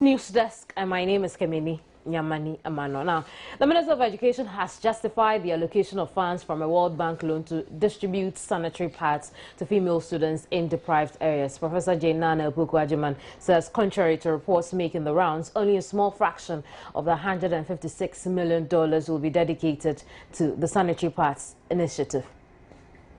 News Desk, and my name is Kemini Nyamani Amano. Now, the Minister of Education has justified the allocation of funds from a World Bank loan to distribute sanitary pads to female students in deprived areas. Professor Jane Nana Opoku-Agyeman says, contrary to reports making the rounds, only a small fraction of the $156 million will be dedicated to the sanitary pads initiative.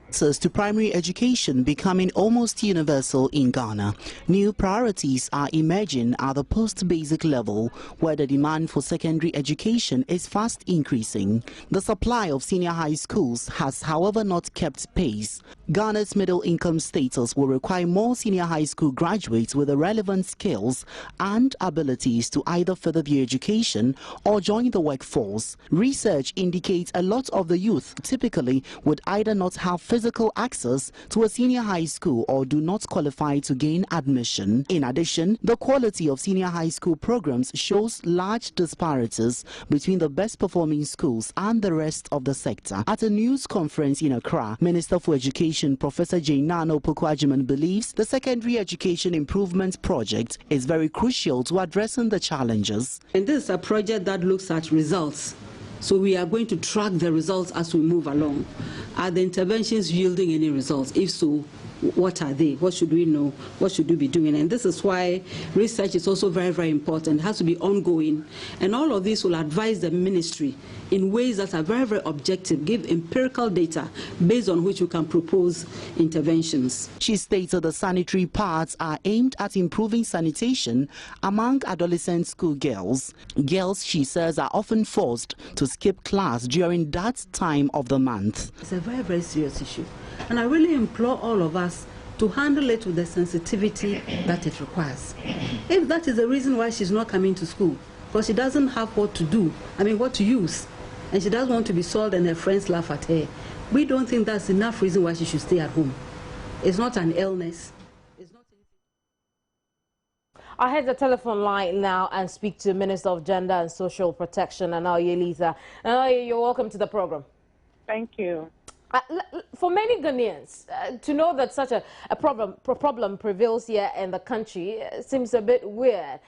Access to primary education becoming almost universal in Ghana. New priorities are emerging at the post-basic level, where the demand for secondary education is fast increasing. The supply of senior high schools has, however, not kept pace. Ghana's middle-income status will require more senior high school graduates with the relevant skills and abilities to either further their education or join the workforce. Research indicates a lot of the youth typically would either not have physical access to a senior high school or do not qualify to gain admission. In addition, the quality of senior high school programs shows large disparities between the best performing schools and the rest of the sector. At a news conference in Accra, Minister for Education Professor Jane Nana Opoku-Agyeman believes the secondary education improvement project is very crucial to addressing the challenges. And this is a project that looks at results. So we are going to track the results as we move along. Are the interventions yielding any results? If so, what are they? What should we know? What should we be doing? And this is why research is also very, very important. It has to be ongoing. And all of this will advise the ministry in ways that are very, very objective, give empirical data based on which we can propose interventions. She stated the sanitary pads are aimed at improving sanitation among adolescent school girls. Girls, she says, are often forced to skip class during that time of the month. It's a very, very serious issue. And I really implore all of us to handle it with the sensitivity that it requires. If that is the reason why she's not coming to school, because she doesn't have what to do, what to use, and she doesn't want to be sold and her friends laugh at her, we don't think that's enough reason why she should stay at home. It's not an illness. It's not anything. I head the telephone line now and speak to Minister of Gender and Social Protection, Anaoye Lisa. Anaoye, you're welcome to the program. Thank you. For many Ghanaians, to know that such a problem prevails here in the country seems a bit weird.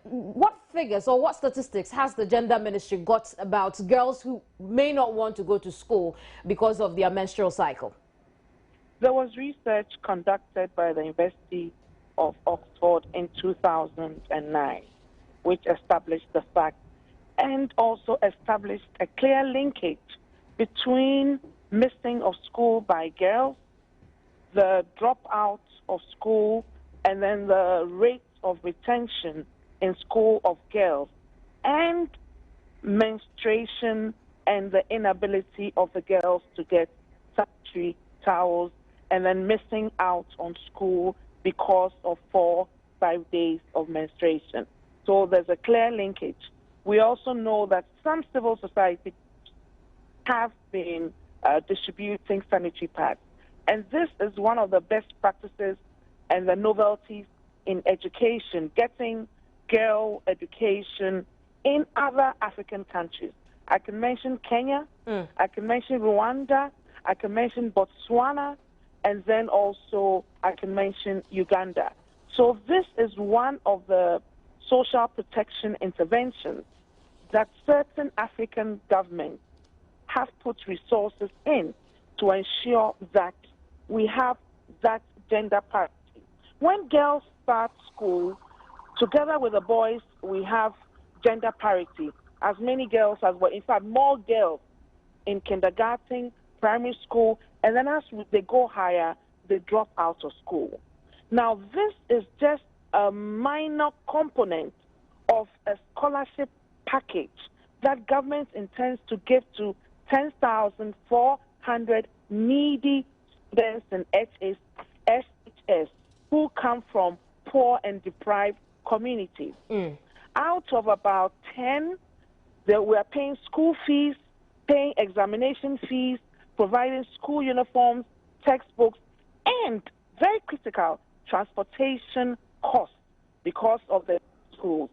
What figures or what statistics has the Gender Ministry got about girls who may not want to go to school because of their menstrual cycle? There was research conducted by the University of Oxford in 2009, which established the fact and also established a clear linkage between missing of school by girls, the dropout of school, and then the rate of retention in school of girls, and menstruation and the inability of the girls to get sanitary towels, and then missing out on school because of 4-5 days of menstruation. So there's a clear linkage. We also know that some civil society have been distributing sanitary pads. And this is one of the best practices and the novelties in education, getting girl education in other African countries. I can mention Kenya, I can mention Rwanda, I can mention Botswana, and then also I can mention Uganda. So this is one of the social protection interventions that certain African governments have put resources in to ensure that we have that gender parity. When girls start school, together with the boys, we have gender parity. As many girls as well, in fact, more girls in kindergarten, primary school, and then as they go higher, they drop out of school. Now, this is just a minor component of a scholarship package that government intends to give to 10,400 needy students in SHS who come from poor and deprived communities. Out of about 10, we are paying school fees, paying examination fees, providing school uniforms, textbooks, and, very critical, transportation costs because of the schools.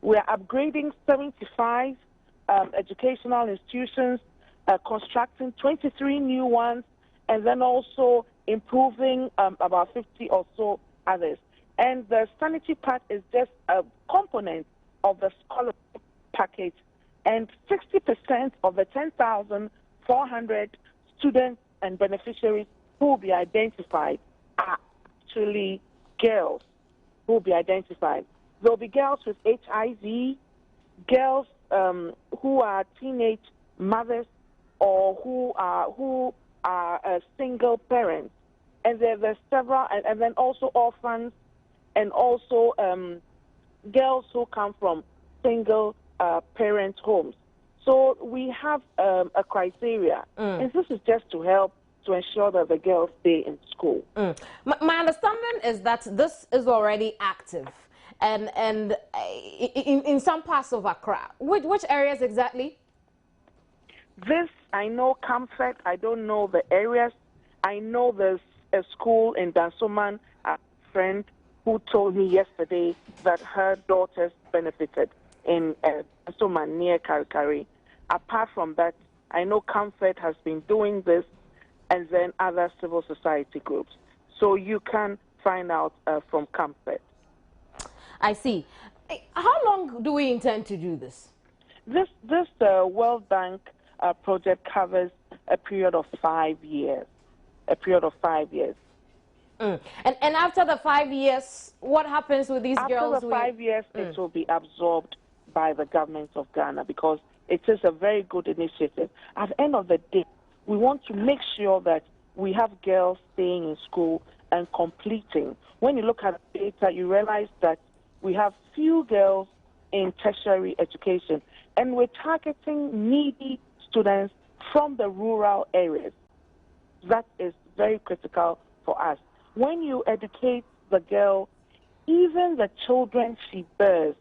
We are upgrading 75 educational institutions, constructing 23 new ones, and then also improving about 50 or so others. And the sanitary pad is just a component of the scholarship package. And 60% of the 10,400 students and beneficiaries who will be identified are actually girls who will be identified. There will be girls with HIV, girls who are teenage mothers or who are single parents, and there's several, and then also orphans, and also girls who come from single parent homes. So we have a criteria, and this is just to help to ensure that the girls stay in school. My understanding is that this is already active, and in some parts of Accra. Which areas exactly? This, I know Comfort, I don't know the areas. I know there's a school in Dansoman, a friend who told me yesterday that her daughters benefited in Dansoman near Karikari. Apart from that, I know Comfort has been doing this, and then other civil society groups. So you can find out from Comfort. I see. How long do we intend to do this? This World Bank project covers a period of 5 years. A period of 5 years. And after the 5 years, what happens with these girls? After the 5 years, it will be absorbed by the government of Ghana, because it is a very good initiative. At the end of the day, we want to make sure that we have girls staying in school and completing. When you look at data, you realize that we have few girls in tertiary education, and we're targeting needy students from the rural areas. That is very critical for us. When you educate the girl, even the children she bears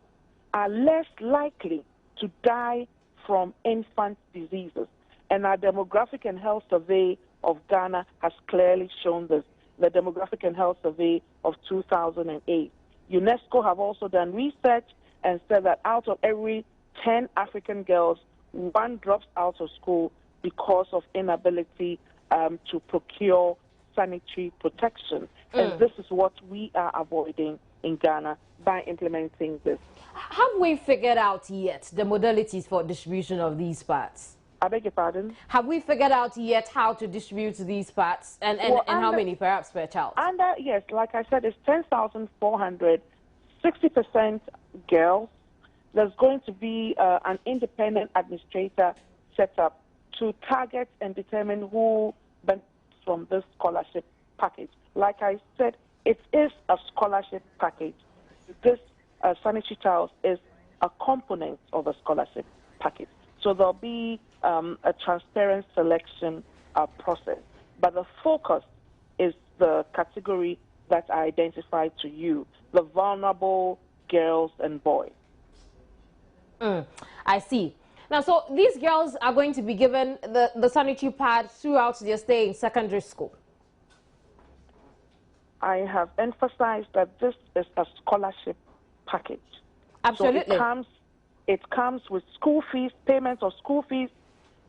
are less likely to die from infant diseases. And our Demographic and Health Survey of Ghana has clearly shown this, the Demographic and Health Survey of 2008. UNESCO have also done research and said that out of every 10 African girls, 1 drops out of school because of inability to procure sanitary protection. And this is what we are avoiding in Ghana by implementing this. Have we figured out yet the modalities for distribution of these pads? I beg your pardon? Have we figured out yet how to distribute these pads, and how many perhaps per child? Yes, like I said, it's 10,400, 60% girls. There's going to be an independent administrator set up to target and determine who benefits from this scholarship package. Like I said, it is a scholarship package. This sanitary towels is a component of a scholarship package. So there'll be a transparent selection process. But the focus is the category that I identified to you, the vulnerable girls and boys. I see. Now, so these girls are going to be given the sanitary pad throughout their stay in secondary school. I have emphasized that this is a scholarship package. Absolutely. So it comes with school fees, payments of school fees.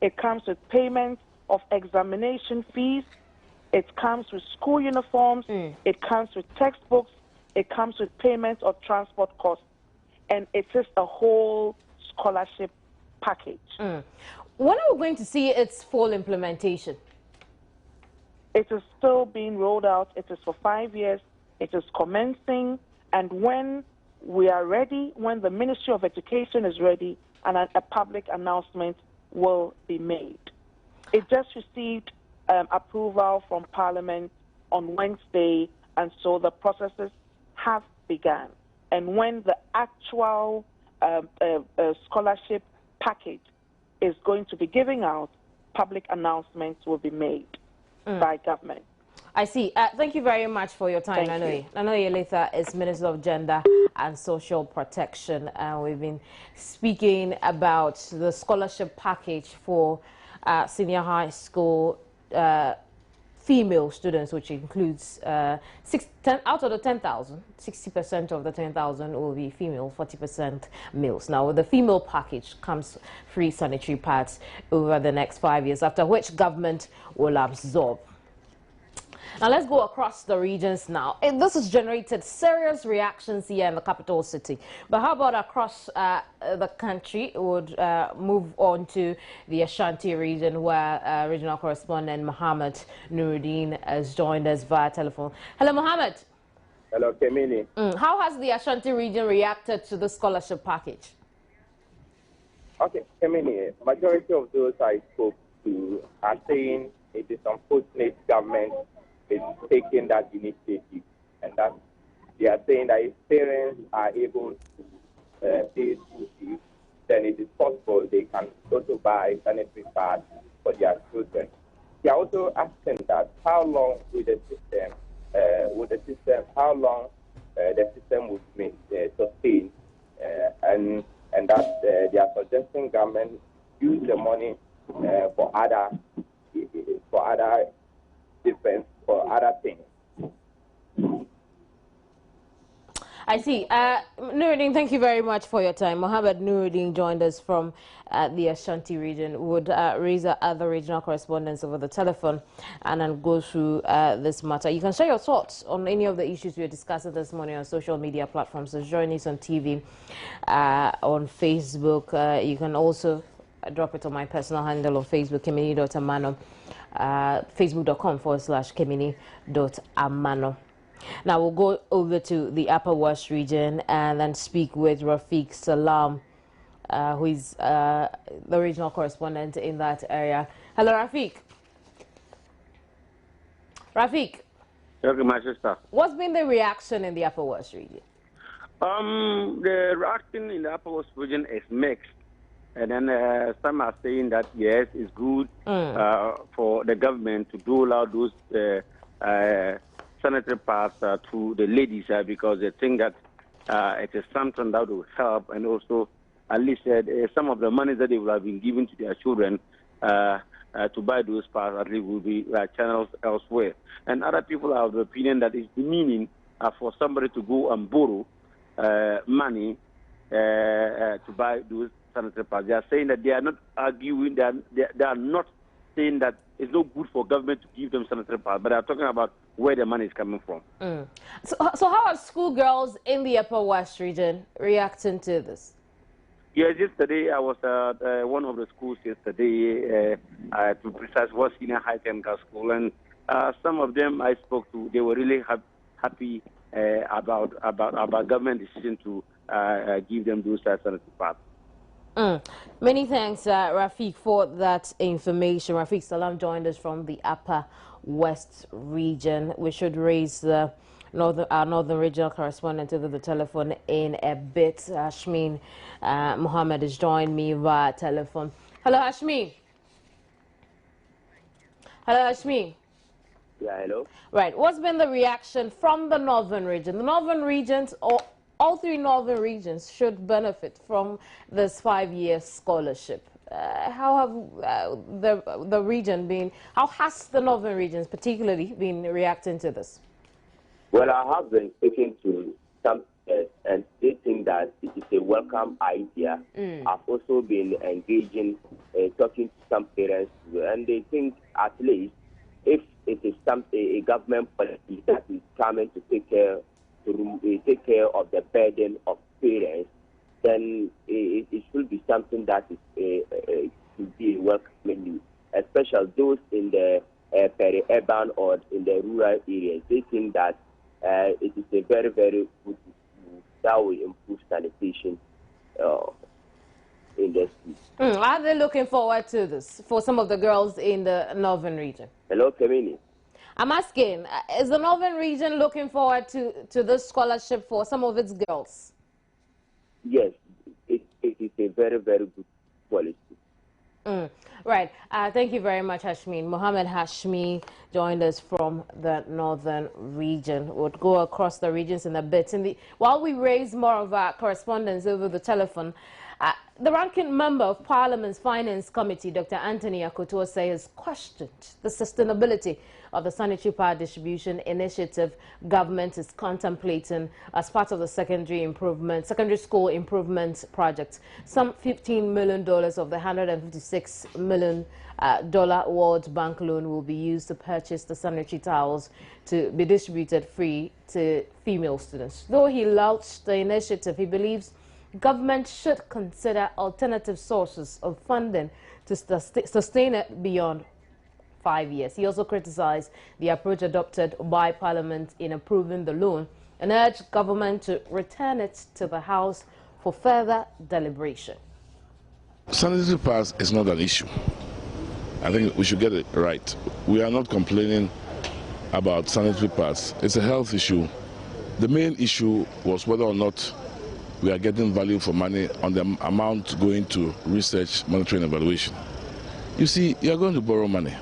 It comes with payments of examination fees. It comes with school uniforms. It comes with textbooks. It comes with payments of transport costs. And it is a whole scholarship package. When are we going to see its full implementation? It is still being rolled out. It is for 5 years. It is commencing. And when we are ready, when the Ministry of Education is ready, and a public announcement will be made. It just received approval from Parliament on Wednesday, and so the processes have begun. And when the actual scholarship package is going to be giving out, public announcements will be made by government. I see. Thank you very much for your time, Nanoye. Nanoye Letha is Minister of Gender and Social Protection. We've been speaking about the scholarship package for senior high school female students, which includes 10 out of the 10,000, 60% of the 10,000 will be female, 40% males. Now, with the female package comes free sanitary pads over the next 5 years, after which government will absorb. Now let's go across the regions now. This has generated serious reactions here in the capital city. But how about across the country? We would move on to the Ashanti region, where regional correspondent Mohammed Nuruddin has joined us via telephone. Hello, Mohammed. Hello, Kemini. How has the Ashanti region reacted to the scholarship package? Okay, Kemini, majority of those I spoke to are saying it is unfortunate government is taking that initiative, and that they are saying that if parents are able to pay school fees, then it is possible they can also buy sanitary pads for their children. They are also asking that how long will the system, how long the system will be sustained, and that they are suggesting government use the money for other defense, for other things. I see. Nuruddin, thank you very much for your time. Mohammed Nuruddin joined us from the Ashanti region. Would raise other regional correspondents over the telephone and then go through this matter. You can share your thoughts on any of the issues we are discussing this morning on social media platforms. So join us on TV, on Facebook. You can also drop it on my personal handle on Facebook, kemini.amano, facebook.com/kemini.amano. Now we'll go over to the Upper West region and then speak with Rafiq Salam, who is the regional correspondent in that area. Hello, Rafiq. Rafiq. Okay, my sister. What's been the reaction in the Upper West region? The reaction in the Upper West region is mixed. And then some are saying that, yes, it's good for the government to dole out those sanitary pads to the ladies because they think that it is something that will help, and also at least some of the money that they will have been given to their children to buy those pads at least will be channels elsewhere. And other people have the opinion that it's demeaning for somebody to go and borrow money to buy those sanitary pads. They are saying that they are not arguing, they are not saying that it's not good for government to give them sanitary pads, but they are talking about where the money is coming from. So how are schoolgirls in the Upper West region reacting to this? Yes, yesterday I was at one of the schools yesterday, to be precise, was Senior High Technical School, and some of them I spoke to, they were really happy about government decision to give them those sanitary pads. Many thanks, Rafiq, for that information. Rafiq Salam joined us from the Upper West region. We should raise our northern regional correspondent over the telephone in a bit. Hashmin Mohammed has joined me via telephone. Hello, Hashmin. Hello, Hashmin. Yeah, hello. Right. What's been the reaction from the northern region? The northern regions, or all three northern regions, should benefit from this 5-year scholarship. How have the region been? How has the northern regions particularly been reacting to this? Well, I have been speaking to some and they think that it is a welcome idea. I've also been engaging, talking to some parents, and they think at least if it is a government policy that is coming to take care of the burden of parents, then it should be something that is should be welcoming, especially those in the peri-urban or in the rural areas. They think that it is a very, very good move that will improve sanitation in the streets. Are they looking forward to this for some of the girls in the northern region? Hello, Kemini. I'm asking, is the northern region looking forward to this scholarship for some of its girls? Yes, it is a very, very good policy. Right. Thank you very much, Hashmin. Mohammed Hashmi joined us from the northern region. We'll go across the regions in a bit. While we raise more of our correspondence over the telephone, the ranking member of Parliament's Finance Committee, Dr. Anthony Akoto, has questioned the sustainability of the sanitary pad distribution initiative government is contemplating as part of the secondary school improvement project. Some $15 million of the $156 million World Bank loan will be used to purchase the sanitary towels to be distributed free to female students. Though he launched the initiative, he believes government should consider alternative sources of funding to sustain it beyond 5 years. He also criticized the approach adopted by Parliament in approving the loan and urged government to return it to the House for further deliberation. Sanitary pads is not an issue. I think we should get it right. We are not complaining about sanitary pads. It's a health issue. The main issue was whether or not we are getting value for money on the amount going to research, monitoring, and evaluation. You see, you are going to borrow money,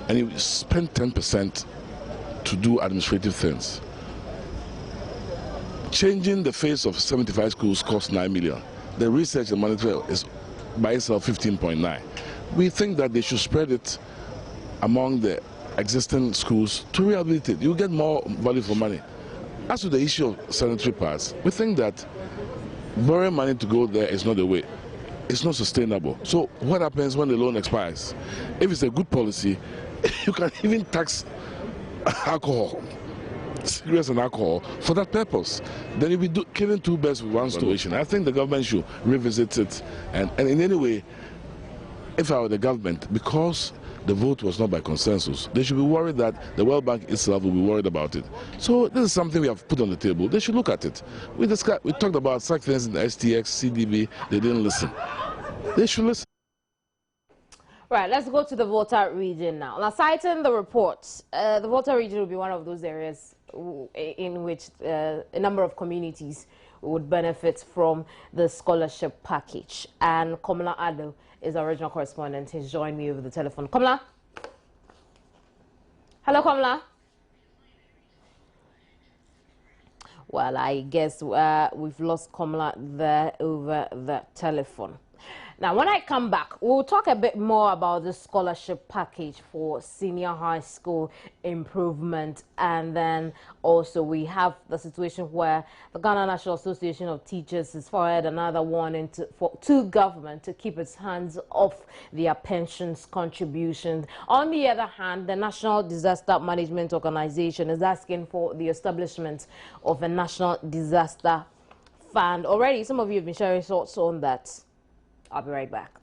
and you spend 10% to do administrative things. Changing the face of 75 schools costs 9 million. The research and monitoring is by itself 15.9. We think that they should spread it among the existing schools to rehabilitate. You get more value for money. As to the issue of sanitary pads, we think that borrowing money to go there is not the way. It's not sustainable. So what happens when the loan expires? If it's a good policy, you can even tax alcohol, cigarettes and alcohol, for that purpose. Then you'll be killing two birds with one stone. I think the government should revisit it. And in any way, if I were the government, because the vote was not by consensus, they should be worried that the World Bank itself will be worried about it. So this is something we have put on the table. They should look at it. We talked about such things in the STX, CDB. They didn't listen. They should listen. Right, let's go to the Volta region now. Now, citing the reports, the Volta region will be one of those areas in which a number of communities would benefit from the scholarship package. And Komla Ado is our regional correspondent. He's joined me over the telephone. Komla? Hello, Komla? Well, I guess we've lost Komla there over the telephone. Now, when I come back, we'll talk a bit more about the scholarship package for senior high school improvement. And then also we have the situation where the Ghana National Association of Teachers has fired another warning to government to keep its hands off their pensions contributions. On the other hand, the National Disaster Management Organization is asking for the establishment of a national disaster fund. Already, some of you have been sharing thoughts on that. I'll be right back.